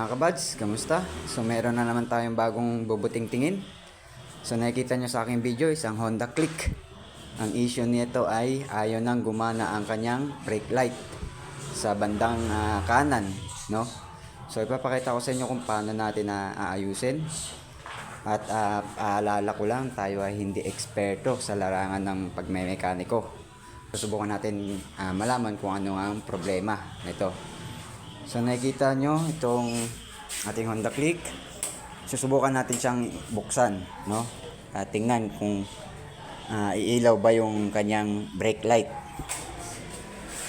Mga kabads, kamusta? So meron na naman tayong bagong bubuting tingin. So nakikita nyo sa aking video, isang Honda Click. Ang issue nito ay ayaw nang gumana ang kanyang brake light sa bandang kanan, no? So ipapakita ko sa inyo kung paano natin aayusin. At paalala ko lang, tayo ay hindi eksperto sa larangan ng pagmemekaniko. Susubukan natin malaman kung ano ang problema nito. So nakikita nyo itong ating Honda Click. Susubukan natin siyang buksan, no? Tingnan kung iilaw ba yung kanyang brake light.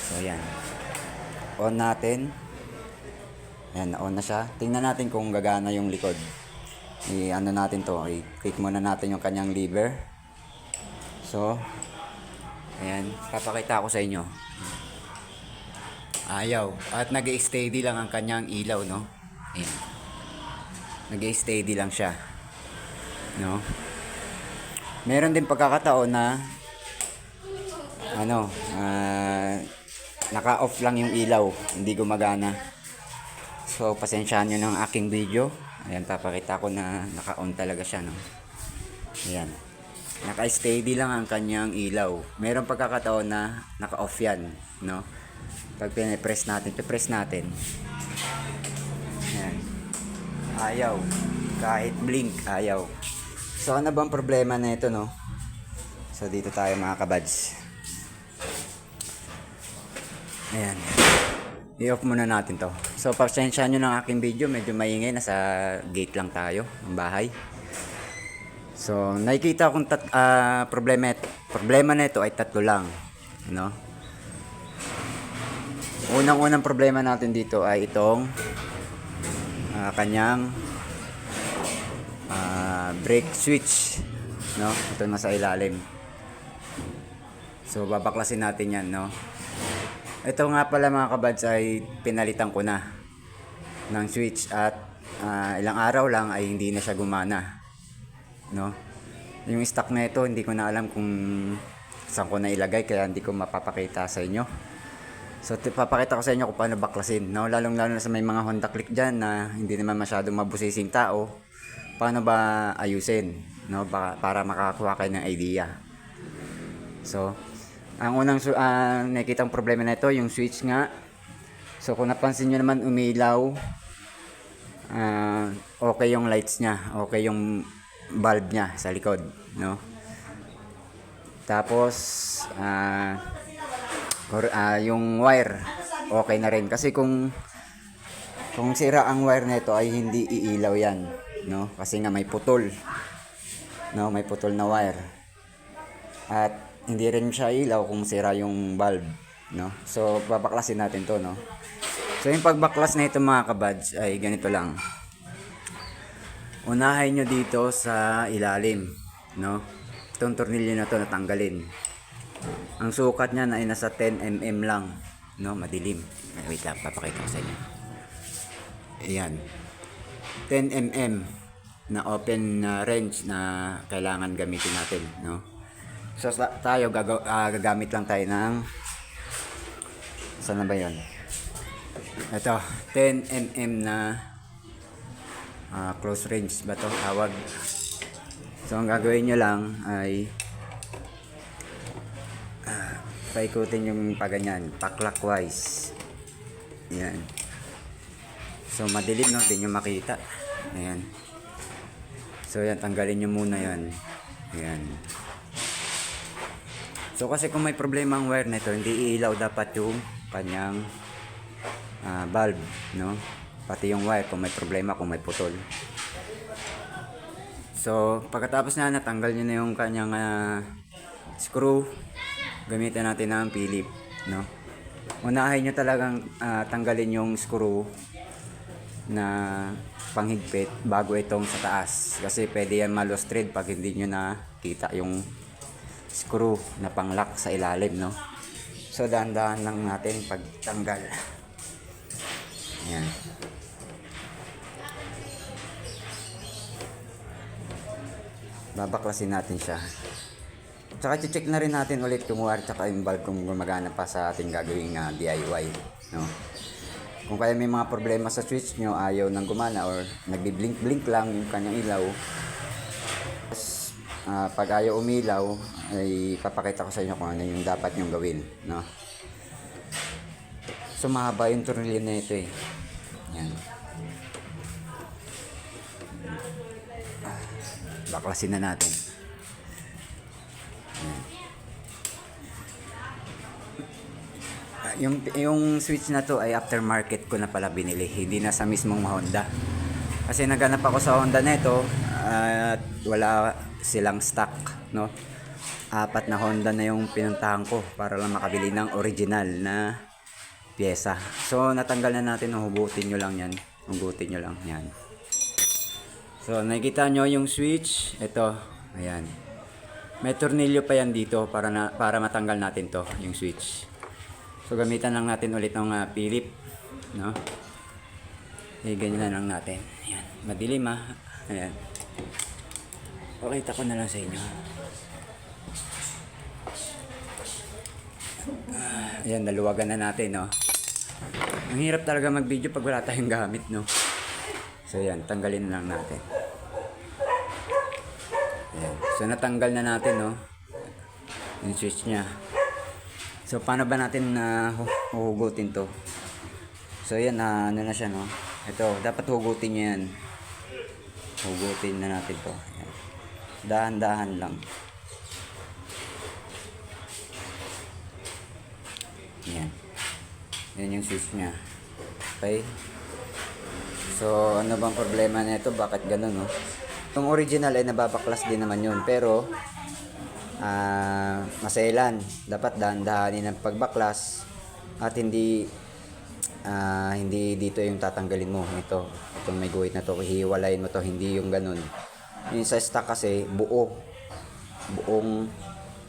So yan. On natin. Yan, on na siya. Tingnan natin kung gagana yung likod. Ano natin to, i-click muna natin yung kanyang lever. So ayan, papakita ko sa inyo. Ayaw. At nag-steady lang ang kanyang ilaw, no? Ayan. Nag-steady lang siya. No? Meron din pagkakataon na naka-off lang yung ilaw, hindi gumagana. So, pasensyahan nyo ng aking video. Ayan, papakita ko na naka-on talaga siya, no? Ayan. Naka-steady lang ang kanyang ilaw. Meron pagkakataon na naka-off yan, no? Pag pinipress natin, ayan, ayaw, kahit blink, ayaw. So ano bang problema na ito, no? So dito tayo mga kabads. Ayan, i-off muna natin to. So pasensya nyo ng aking video, medyo maingay, nasa gate lang tayo ng bahay. So nakikita kong problema na ito ay tatlo lang, no? Unang problema natin dito ay itong kanyang brake switch, no? Ito nasa ilalim. So babaklasin natin yan, no? Ito nga pala mga kabads ay pinalitan ko na ng switch at ilang araw lang ay hindi na siya gumana, no? Yung stock na ito hindi ko na alam kung saan ko na ilagay, kaya hindi ko mapapakita sa inyo. So papakita ko sa inyo kung paano baklasin, no? Lalong na sa may mga Honda Click dyan na hindi naman masyadong mabusising tao. Paano ba ayusin, no? Para makakuha kayo ng idea. So ang unang nakikitang problema na ito, yung switch nga. So kung napansin nyo naman, umilaw, okay yung lights nya, okay yung bulb nya sa likod, no? Tapos yung wire okay na rin, kasi kung sira ang wire nito ay hindi iilaw yan, no? Kasi nga may putol, no? May putol na wire at hindi rin siya ilaw kung sira yung bulb, no? So babaklasin natin to, no? So yung pagbaklas na ito mga kabads ay ganito lang. Unahin nyo dito sa ilalim, no? Itong tornilyo na to natanggalin. Ang sukat niya ay nasa 10 mm lang, no? Madilim. Wait lang, papakita ko sa inyo. Ayan. 10 mm na open range na kailangan gamitin natin, no? So tayo gagamit lang tayo ng, saan na ba 'yon? Ito, 10 mm na close range ba 'to tawag? So ang gagawin nyo lang ay paikutin yung paganyan, pa-clockwise. Ayan. So madilim, no? Hindi nyo makita. Ayan. So yan, tanggalin nyo muna yan. Ayan. So kasi kung may problema ang wire nito, hindi iilaw dapat yung kanyang bulb, no? Pati yung wire kung may problema, kung may putol. So pagkatapos na natanggal nyo na yung kanyang screw, gamitin natin ng Philip, no? Unahin nyo talagang tanggalin yung screw na panghigpit bago itong sa taas, kasi pwede yan ma-lost thread pag hindi nyo nakita yung screw na pang-lock sa ilalim, no? So dahan-dahan lang natin pagtanggal. Ayan. Babaklasin natin siya. Tsaka check na rin natin ulit yung wire tsaka yung bulb kung gumagana pa sa ating gagawing DIY, no? Kung kaya may mga problema sa switch nyo, ayaw nang gumana or nagbi-blink-blink lang yung kanyang ilaw. Pag ayaw umilaw, ay papakita ko sa inyo kung ano yung dapat nyong gawin, no? So mahaba yung tornilyo na ito eh. Yan. Baklasin na natin. Yung switch na to ay aftermarket ko na pala binili, hindi na sa mismong Honda. Kasi naghanap ako sa Honda nito at wala silang stock, no? 4 na Honda na yung pinuntahan ko para lang makabili ng original na pyesa. So natanggal na natin, hugutin nyo lang yan. Hugutin nyo lang yan. So nakikita nyo yung switch, ito, ayan. May tornilyo pa yan dito para matanggal natin to, yung switch. So gamitan lang natin ulit ng Philip, no? Ganyan na lang natin. Ayan, madilim Ayan. Pakita ko na lang sa inyo. Ayan, naluwagan na natin, no? Ang hirap talaga mag-video pag wala tayong gamit, no? So ayan, tanggalin na lang natin. Ayan. So natanggal na natin, no? Yung switch nya. So paano ba natin huhugutin to? So yan, ano na siya, no? Ito, dapat hugutin nyo yan. Hugutin na natin to. Ayan. Dahan-dahan lang. Yan. Yan yung switch nya. Okay. So ano bang problema nito? Bakit ganun, no? Yung original ay nababaklas din naman yun. Pero maselan. Dapat dahan-dahanin ang pagbaklas at hindi dito yung tatanggalin mo. Itong may guhit na to, hihiwalayin mo to, hindi yung ganun. Yung sa stock kasi buong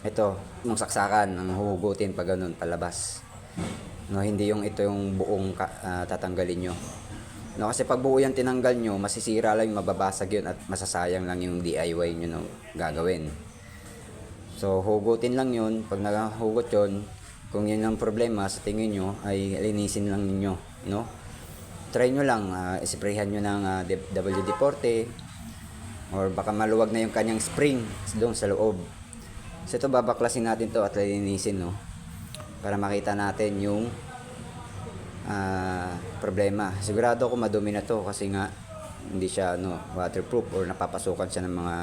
ito, yung saksakan ang huhugutin pag ganun palabas, no? Hindi yung ito yung buong tatanggalin nyo, no? Kasi pag buo yan tinanggal nyo, masisira lang, mababasag yun at masasayang lang yung DIY nyo, no, gagawin. So hugutin lang yun. Pag nakahugot yun, kung yun ang problema sa tingin nyo, ay linisin lang ninyo, no? Try nyo lang, isprayhan nyo ng WD-40 or baka maluwag na yung kanyang spring doon sa loob. So ito, babaklasin natin to at linisin, no? Para makita natin yung problema. Sigurado ako madumi na to kasi nga hindi siya waterproof or napapasukan siya ng mga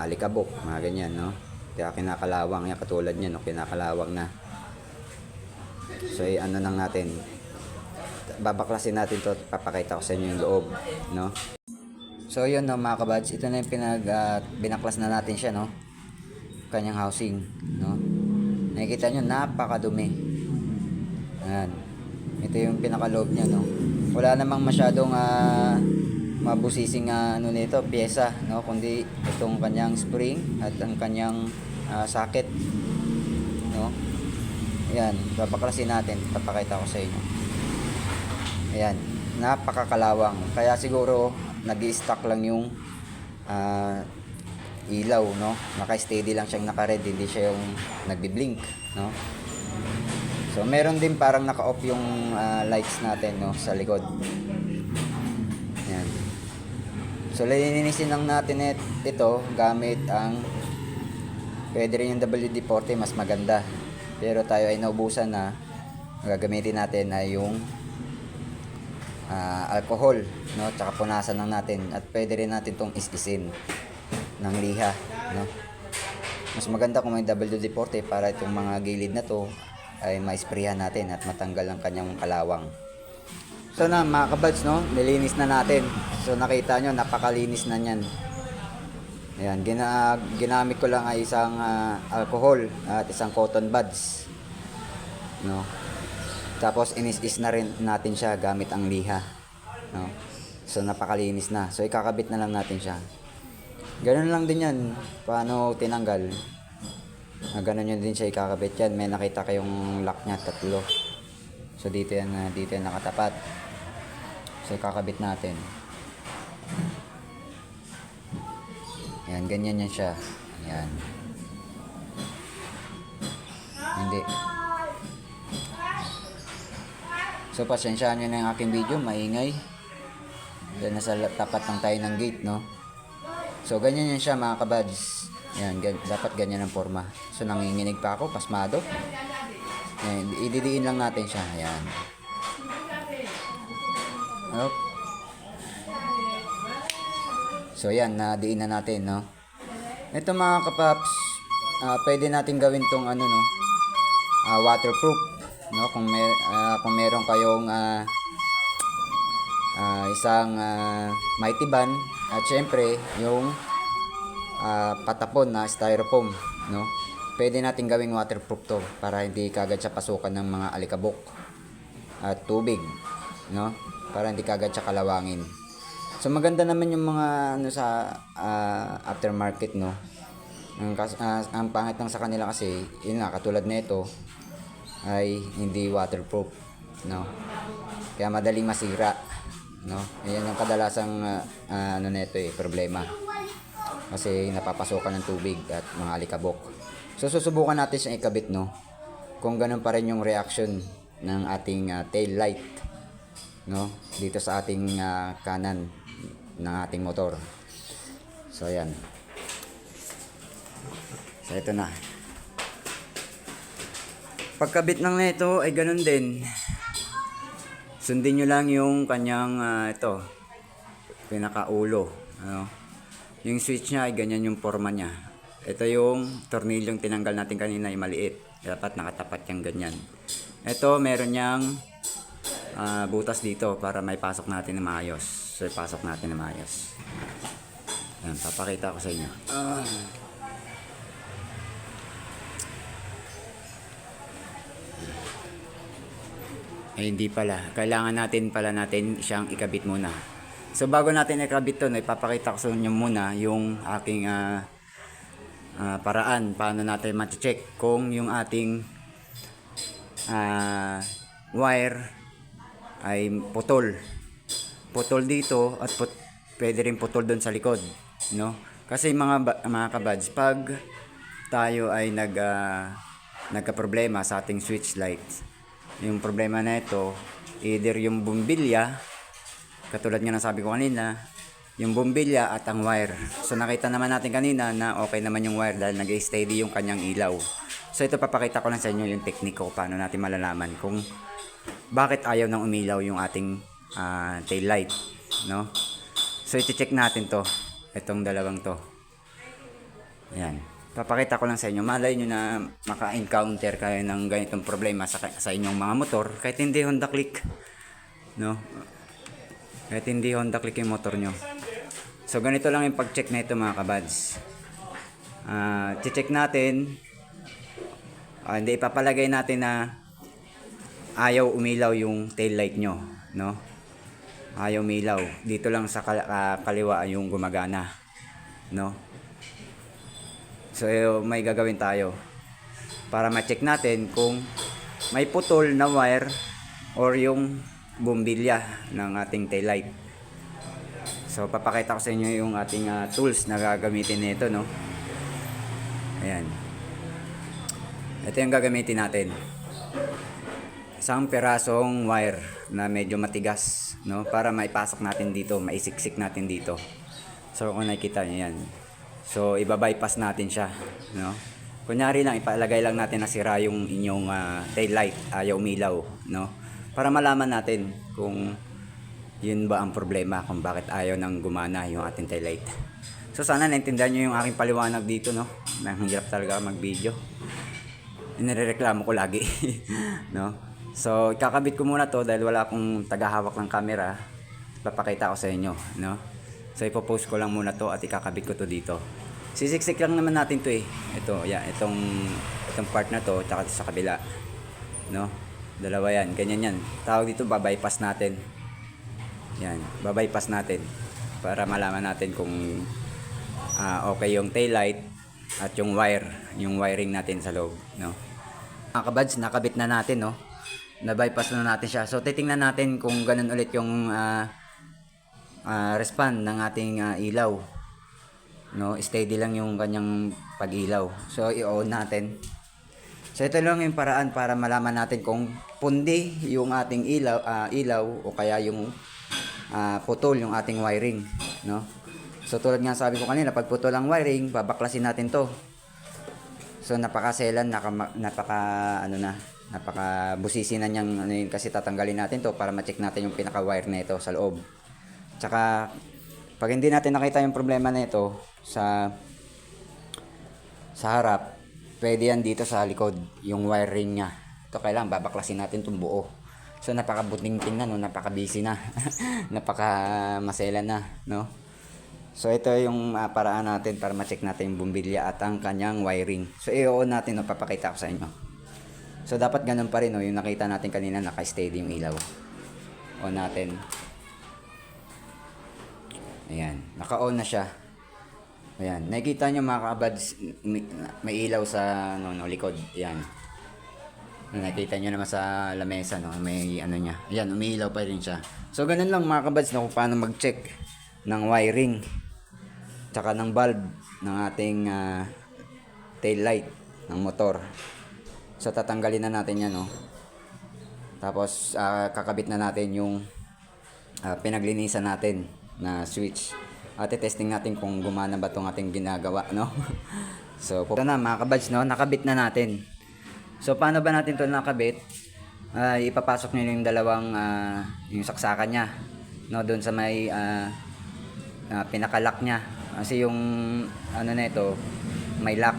alikabok, mga ganyan, no? Kaya kinakalawang yan, katulad niya, no? Kinakalawang na. So ano lang natin, babaklasin natin to, papakita ko sa inyo yung loob, no? So yun, no, mga kabads, ito na yung binaklas na natin siya, no? Kanyang housing, no? Nakikita nyo, napakadumi. Ayan, ito yung pinakaloob niya, no? Wala namang masyadong mabusising nito, pyesa, no? Kundi itong kanyang spring at ang kanyang socket, no? Ayan, babaklasin natin, papakita ko sa inyo. Ayan, napakakalawang. Kaya siguro nag-i-stock lang yung ilaw, no? Naka-steady lang siyang naka-red, hindi siya yung nagbi-blink, no? So meron din parang naka-off yung lights natin, no, sa likod. Ayan. So lilinisin lang natin ito gamit ang, pwede rin yung WD-40, mas maganda. Pero tayo ay naubusan na, gagamitin natin ay yung alcohol, no? Tsaka punasan lang natin at pwede rin natin itong is-isin ng liha, no? Mas maganda kung may WD-40 para itong mga gilid na to ay ma-sprayan natin at matanggal ang kanyang kalawang. So na mga kabads, no, nilinis na natin. So nakita nyo, napakalinis na nyan. Ayan, ginamit ko lang ay isang alcohol at isang cotton buds, no? Tapos inis-is na rin natin siya gamit ang liha, no? So napakalinis na. So ikakabit na lang natin siya. Ganun lang din yan. Paano tinanggal? Ganun yun din siya ikakabit yan. May nakita kayong lock niya, 3. So dito yan nakatapat. So ikakabit natin. Yan, ganyan yan siya. Yan. Hindi. So pasensyaan nyo na yung aking video, maingay. Dahil nasa tapat lang tayo ng gate, no? So ganyan yan siya mga kabads. Yan, dapat ganyan ang forma. So nanginginig pa ako, pasmado. Yan, ididiin lang natin siya. Yan. Up. So yan, nadiin na natin, no? Ito mga kapaps, pwede natin gawin tong ano, no? Waterproof, no? Kung meron kayong isang mighty band at syempre yung patapon na styrofoam, no? Pwede natin gawing waterproof to para hindi kagad siya pasukan ng mga alikabok at tubig, no? Para hindi kagad siya kalawangin. So maganda naman yung mga ano sa aftermarket, no? Ang pangit lang sa kanila kasi yun nga, katulad nito ay hindi waterproof, no? Kaya madaling masira, no? Ayan yung kadalasang ano nito problema. Kasi napapasokan ng tubig at mga alikabok. So susubukan natin siyang ikabit, no? Kung ganun pa rin yung reaction ng ating tail light, no? Dito sa ating kanan ng ating motor. So ayan. So ito na. Pagkabit ng nito ay ganun din. Sundin nyo lang yung kanyang ito, pinakaulo, ano? Yung switch niya ay ganyan yung forma niya. Ito yung tornilyong tinanggal natin kanina ay maliit. Dapat nakatapat yung ganyan. Ito meron niyang butas dito para may pasok natin na maayos. So ipasok natin na maayos. Ayan, papakita ko sa inyo. Ay hindi pala. Kailangan natin siyang ikabit muna. So bago natin ikabit to, ipapakita ko sa inyo muna yung aking paraan paano natin ma-check kung yung ating wire ay putol. Putol dito at pwede rin putol doon sa likod, no? Kasi mga kabads, pag tayo ay nagka-problema sa ating switch lights, yung problema na ito, either yung bumbilya, katulad nga ng sabi ko kanina, yung bumbilya at ang wire. So nakita naman natin kanina na okay naman yung wire dahil nag-steady yung kanyang ilaw. So ito papakita ko lang sa inyo yung teknik ko paano natin malalaman kung bakit ayaw nang umilaw yung ating tail light, no? So i-check natin to, itong dalawang to. Ayan. Papakita ko lang sa inyo. Malay nyo na maka-encounter kayo ng ganitong problema sa inyong mga motor kahit hindi Honda Click, no? Kahit hindi Honda Click yung motor nyo. So ganito lang yung pag-check na ito mga kabads. Check natin. Hindi ipapalagay natin na ayaw umilaw yung tail light nyo, no? Ayaw umilaw. Dito lang sa kaliwa yung gumagana, no? So may gagawin tayo para ma-check natin kung may putol na wire or yung bumbilya ng ating tail light. So papakita ko sa inyo yung ating tools na gagamitin nito, no? Ayan. Ito yung gagamitin natin. Isang perasong wire na medyo matigas, no? Para maipasok natin dito, maisiksik natin dito. So kung nakikita nyo yan. So iba-bypass natin siya, no? Kunyari lang, ipalagay lang natin na sira yung inyong tail light, ayaw umilaw, no? Para malaman natin kung yun ba ang problema, kung bakit ayaw nang gumana yung ating tail light. So sana naintindihan nyo yung aking paliwanag dito, no? Nanghirap talaga mag-video. Inireklamo ko lagi, no? So ikakabit ko muna to dahil wala akong tagahawak ng camera. Papakita ko sa inyo, no? So ipopost ko lang muna to at ikakabit ko to dito. Sisiksik lang naman natin to Ito, yan, itong part na to, tsaka sa kabila, no? Dalawa yan, ganyan yan. Tawag dito, babypass natin. Yan, babypass natin para malaman natin kung okay yung tail light at yung wiring natin sa loob, no? Mga kabads, nakabit na natin, no? Na-bypass na natin siya. So titingnan natin kung ganun ulit yung respond ng ating ilaw, no? Steady lang yung kanyang pag-ilaw. So i-on natin. So ito lang yung paraan para malaman natin kung pundi yung ating ilaw o kaya yung putol yung ating wiring, no? So tulad nga sabi ko kanina, pag putol ang wiring, babaklasin natin to. So napakaselan, napaka busisi na niyang ano yun, kasi tatanggalin natin to para ma-check natin yung pinaka-wire na ito sa loob. Tsaka pag hindi natin nakita yung problema na ito sa harap, pwede yan dito sa likod, yung wiring niya. Ito kailangan babaklasin natin itong buo. So napakabuting tingnan, no? Napaka-busy na. Napaka-masela na, no? So ito yung paraan natin para ma-check natin yung bumbilya at ang kanyang wiring. So i-on natin, no? Papakita ko sa inyo. So dapat ganun pa rin, no? Yung nakita natin kanina, naka-steady yung ilaw. On natin. Ayan, naka-on na siya. Ayan, nakikita nyo mga kabads, may ilaw sa likod. Ayan. Nakita nyo naman sa lamesa, no? May ano niya. Ayan, umiilaw pa rin siya. So ganun lang mga kabads, no? Kung paano mag-check ng wiring tsaka ng bulb ng ating tail light ng motor. So tatanggalin na natin yan, no? Tapos kakabit na natin yung pinaglinisan natin na switch. At testing natin kung gumana ba itong ating ginagawa, no? So ito na mga kabads, no? Nakabit na natin. So paano ba natin ito nakabit? Ipapasok nyo yung dalawang yung saksakan nya, no? Doon sa may pinakalock nya. Kasi yung ano na ito, may lock.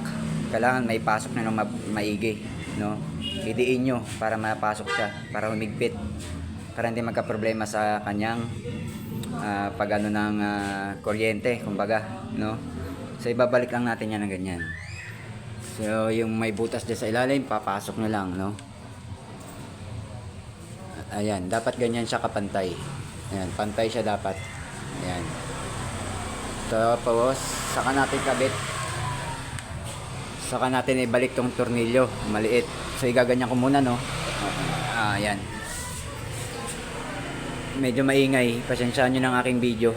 Kailangan may pasok na ng maigi, no? Idiin nyo para mapasok siya, para humigpit, para hindi magka-problema sa kanyang pag ano ng kuryente, kumbaga, no? So ibabalik lang natin yan ng ganyan. So yung may butas dyan sa ilalim, papasok nyo lang, no? Ayan, dapat ganyan siya kapantay. Ayan, pantay siya dapat. Ayan. Tapos saka natin kabit, saka natin ibalik tong tornilyo maliit. So igaganyan ko muna, no? Ayan, medyo maingay, pasensyaan nyo ng aking video.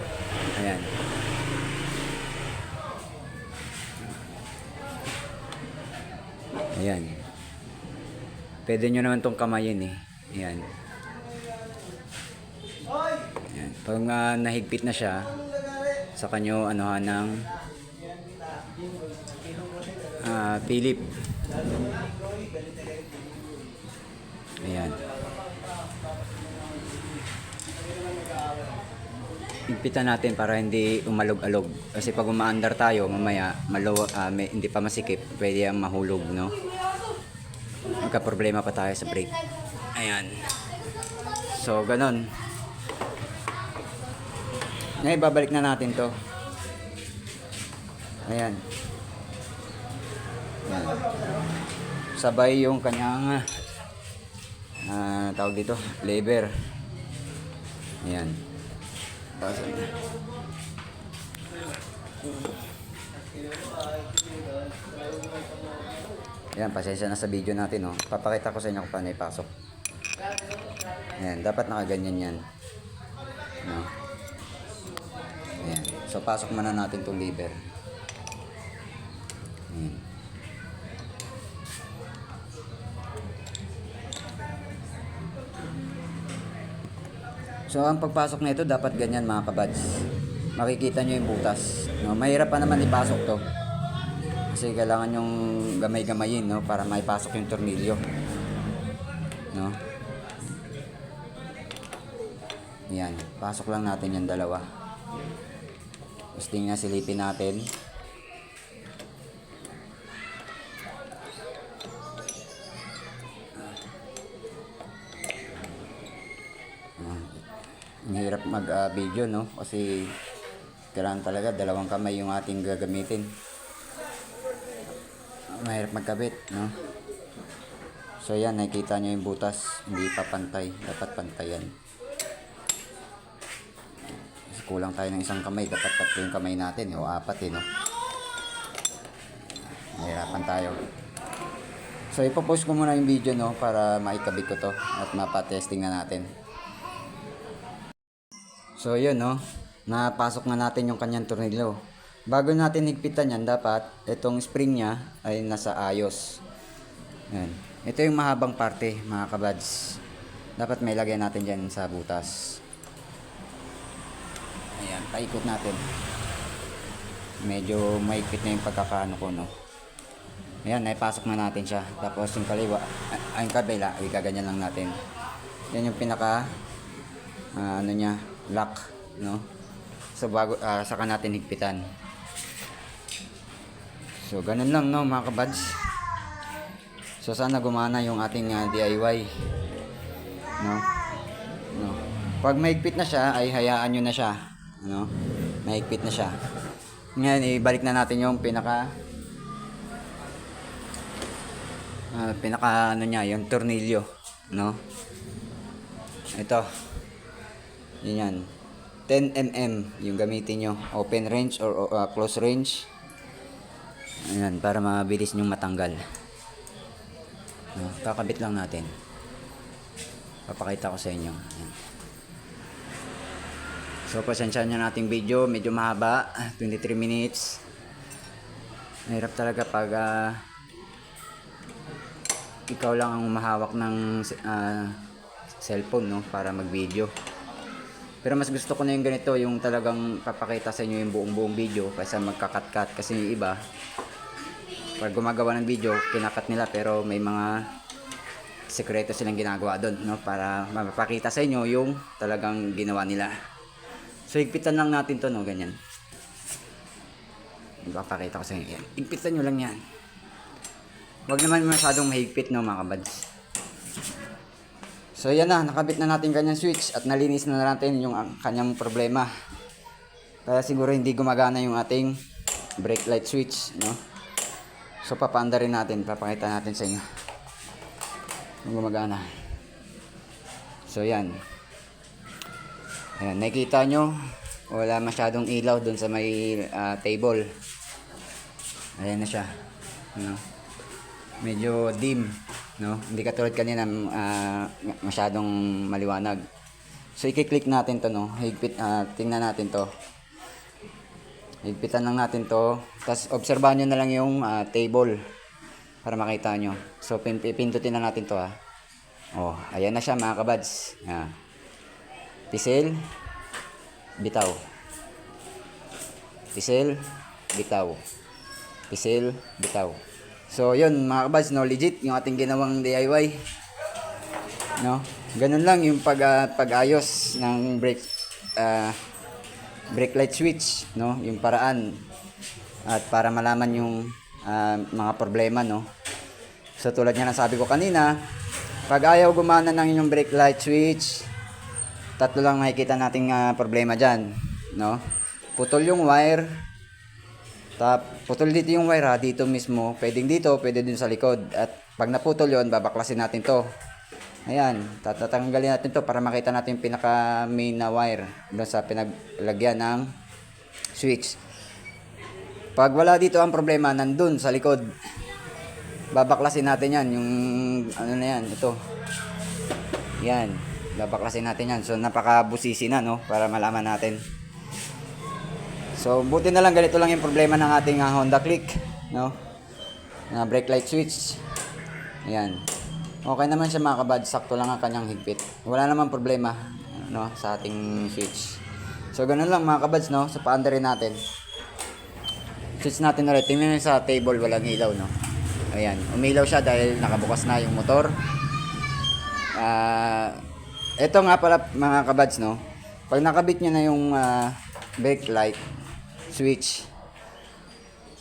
Ayan. Ayan, pwede nyo naman tong kamayin, eh. Ayan. Ayan. Pag nahigpit na siya, sa kanyo anuhan ng Philip. Ayan. Higpitan natin para hindi umalog-alog. Kasi pag umaandar tayo, mamaya hindi pa masikip, pwede ang mahulog, no? Magka-problema pa tayo sa brake. Ayan. So, ganon. Ngayon, babalik na natin to. Ayan. Ayan. Sabay yung kanyang tawag dito, lever. Ayan. Ayan, pasensya na sa video natin, no? Papakita ko sa inyo kung paano ipasok. Ayan, dapat nakaganyan yan, no? Ayan. So pasok muna natin itong lever. Ayan. So ang pagpasok na ito dapat ganyan mga kabads. Makikita nyo yung butas, no? Mahirap pa naman ipasok to, kasi kailangan yung gamay-gamayin, no? Para maipasok yung tornilyo, no? Yan, pasok lang natin yung dalawa. Gusto nga silipin natin. Ang hirap mag-video, no? Kasi kailangan talaga dalawang kamay yung ating gagamitin. Mahirap magkabit, no? So yan, nakikita nyo yung butas, hindi pa pantay. Dapat pantayan. Kasi kulang tayo ng isang kamay, dapat 3 yung kamay natin, o 4, no? Mahirapan tayo. So ipopost ko muna yung video, no, para maikabit ko to at mapa-testing na natin. So yun, no, napasok na natin yung kanyang tornilyo. Bago natin higpitan yan, dapat itong spring nya ay nasa ayos. Yan. Ito yung mahabang parte, mga kabads. Dapat may lagay natin dyan sa butas. Ayan, paikot natin. Medyo maikpit na yung pagkakaano ko, no. Ayan, naipasok na natin siya. Tapos yung kaliwa, ay yung kabila, ay gaganyan lang natin. Yan yung pinaka ano niya, lock, no. So bago saka natin higpitan. So ganun lang, no, mga kabads. So sana gumana yung ating DIY, no. No. Pag mahigpit na siya, ay hayaan nyo na siya, no. Mahigpit na siya. Ngayon, ibalik na natin yung pinaka ano niya, yung tornilyo, no. Ito. Yun yan. 10mm yung gamitin nyo. Open range or close range. Ayan, para mabilis nyong matanggal. No, kakabit lang natin. Papakita ko sa inyo. Ayan. So, pasensya nyo nating video. Medyo mahaba. 23 minutes. Mahirap talaga pag ikaw lang ang mahawak ng cellphone, no, para mag-video. Pero mas gusto ko na yung ganito, yung talagang papakita sa inyo yung buong video kaysa magkakat-kat. Kasi yung iba, pag gumagawa ng video, kinakat nila pero may mga sekreto silang ginagawa doon, no, para mapapakita sa inyo yung talagang ginawa nila. So, higpitan lang natin to, no, ganyan. Ipapakita ko sa inyo. Yan. Higpitan nyo lang yan. Huwag naman masyadong mahigpit, no, mga kabads. So, yan na. Nakabit na natin kanyang switch at nalinis na natin yung kanyang problema. Kaya siguro hindi gumagana yung ating brake light switch, no. So, papaanda rin natin. Papakita natin sa inyo kung gumagana. So, yan. Ayan, nakikita nyo, wala masyadong ilaw dun sa may table. Ayan na siya, no? Medyo dim, no? Hindi katulad kanina masyadong maliwanag. So i-click natin to, no? Higpit, tingnan natin to. Higpitan lang natin to. Tapos obserbahan nyo na lang yung table para makita nyo. So pindutin na natin to, ha. Oh, ayan na siya, mga kabads. Pisil, bitaw. Pisil, bitaw. Pisil, bitaw. So, yun, mga kabads, no, legit yung ating ginawang DIY. No? Ganun lang yung pag-ayos ng brake light switch, no? Yung paraan. At para malaman yung mga problema, no? So, tulad nga ng sabi ko kanina, pag ayaw gumana ng inyong brake light switch, tatlo lang makikita nating problema dyan, no? Putol yung wire. Putol dito yung wire, dito mismo. Pwedeng dito, pwede din sa likod. At pag naputol yon, babaklasin natin to. Ayan, tatanggalin natin to para makita natin yung pinaka main na wire doon sa pinaglagyan ng switch. Pag wala dito ang problema, nandun sa likod. Babaklasin natin yan, yung ano na yan, ito. Yan. Babaklasin natin yan. So, napakabusisi na, no? Para malaman natin. So, buti na lang ganito lang yung problema ng ating Honda Click, no? Na brake light switch. Ayan. Okay naman siya, mga kabad. Sakto lang ang kanyang higpit. Wala namang problema, no? Sa ating switch. So, ganun lang, mga kabads, no? So, paanda rin natin. Switch natin ulit. Tingnan nyo sa table, walang ilaw, no? Ayan. Umilaw siya dahil nakabukas na yung motor. Ito nga pala, mga kabads, no? Pag nakabit nyo na yung brake light switch,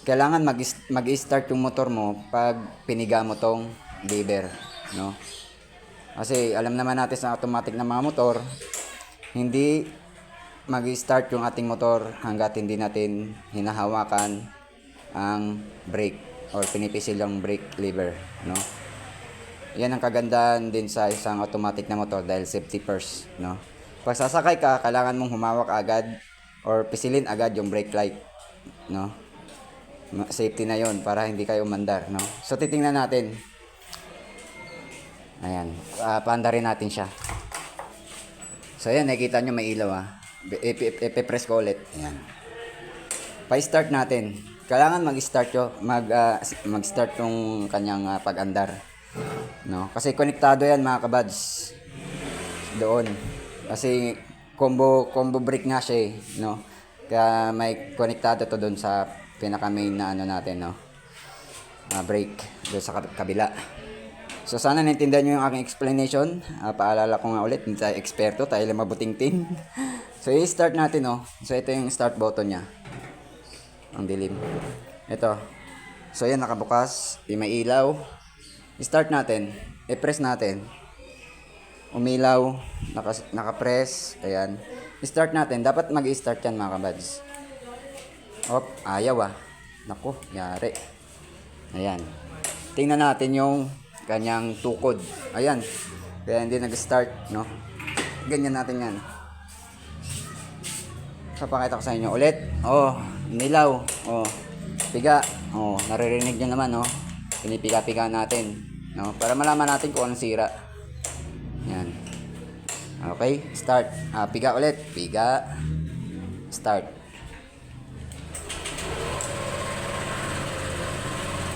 kailangan mag-start yung motor mo pag piniga mo tong lever, no? Kasi alam naman natin sa automatic na mga motor, hindi mag-start yung ating motor hanggat hindi natin hinahawakan ang brake or pinipisil yung brake lever, no? Yan ang kagandahan din sa isang automatic na motor dahil safety first, no? Pag sasakay ka, kailangan mong humawak agad or pisilin agad yung brake light, no? Safety na yon para hindi kayo umandar, no? So titingnan natin. Ayan, paanda rin natin siya. So ayan, nakikita nyo may ilaw, ipipress ko ulit. Ayan. Pa-start natin. Kailangan mag-start yung mag-start yung kanyang pag-andar. No? Kasi konektado yan mga kabads. Doon. Kasi combo brake nga siya eh, no? Kaya may konektado to doon sa pinaka main na ano natin, no? Brake doon sa kabila. So sana naintindihan nyo yung aking explanation. Paalala ko nga ulit, hindi tayo eksperto, tayo lang mabuting-ting. So i-start natin, no? So ito yung start button niya. Ang dilim. Ito. So yan, nakabukas. May ilaw. I-start natin. I-press natin. Umilaw. Naka-press. Ayan. I-start natin. Dapat mag-i-start yan mga kabads. Hop. Ayaw ah. Naku. Yari. Ayan. Tingnan natin yung kanyang tukod. Ayan. Kaya hindi nag-start, no? Ganyan natin yan. Papakita ko sa inyo ulit. Oh, nilaw. Oh, piga. Oh, naririnig nyo naman, no? Pinipiga-piga natin, no? Para malaman natin kung anong sira. Yan. Okay, start. Piga ulit. Piga. Start.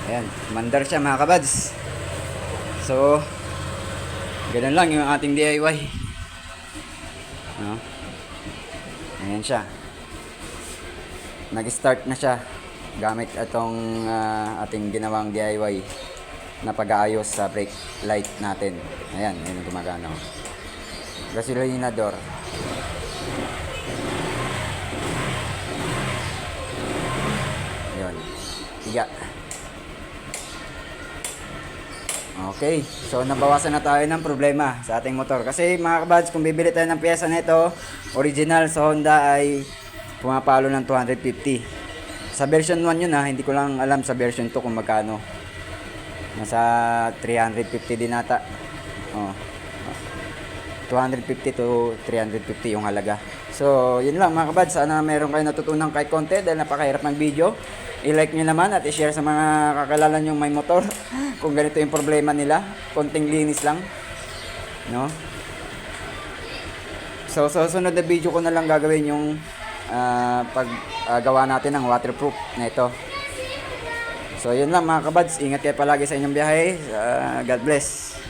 Ayan, mandar siya mga kabads. So, ganun lang yung ating DIY. No? Ayan siya. Nag-start na siya gamit itong ating ginawang DIY na pag-aayos sa brake light natin. Ayan, yun yung gumagana. Gasolinador. Yun. Higa. Okay, so nabawasan na tayo ng problema sa ating motor. Kasi mga kabads, kung bibili tayo ng pyesa nito, original sa Honda ay pumapalo ng 250. Sa version 1 yun ha, hindi ko lang alam sa version 2 kung magkano. Nasa 350 din ata. Oh. 250 to 350 yung halaga. So, yun lang mga kabads. Sana meron kayo natutunan kahit konti dahil napakahirap ng video. I-like nyo naman at i-share sa mga kakilala nyong may motor kung ganito yung problema nila. Konting linis lang, no? So sunod na video ko na lang gagawin yung paggawa natin ng waterproof na ito. So yun lang mga kabads, ingat kayo palagi sa inyong biyahe. God bless.